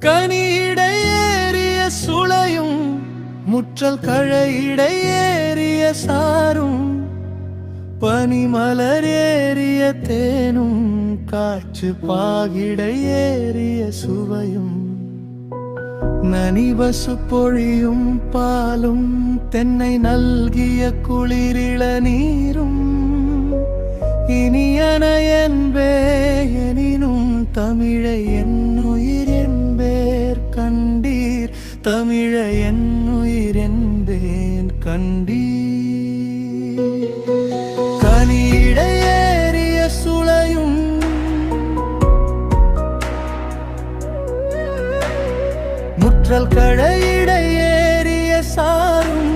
கனியிடையேறிய சுளையும் முற்றல் கழையிடையேறிய சாரும் பனிமலர் ஏறிய தேனும் காற்று பாகிடையேறிய சுவையும் நனிபசு பொழியும் பாலும் தென்னை நல்கிய குளிரிள நீரும் இனியன என்பே எனினும் தமிழை என்னுயிர் என்பேர் கண்டீர் தமிழை என்னுயிர் என்பேன் கண்டீர் கனியிடையேறிய சுளையும் முற்றல் கழையிடையேறிய சாரும்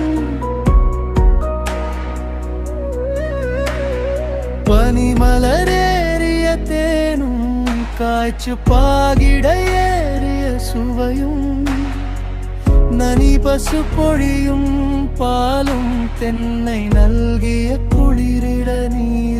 பனிமலரேறிய தேனும் காய்ச்சு பாகிடையேறிய சுவையும் நனி பசு பொழியும் பாலும் தென்னை நல்கிய குளிரிட நீர்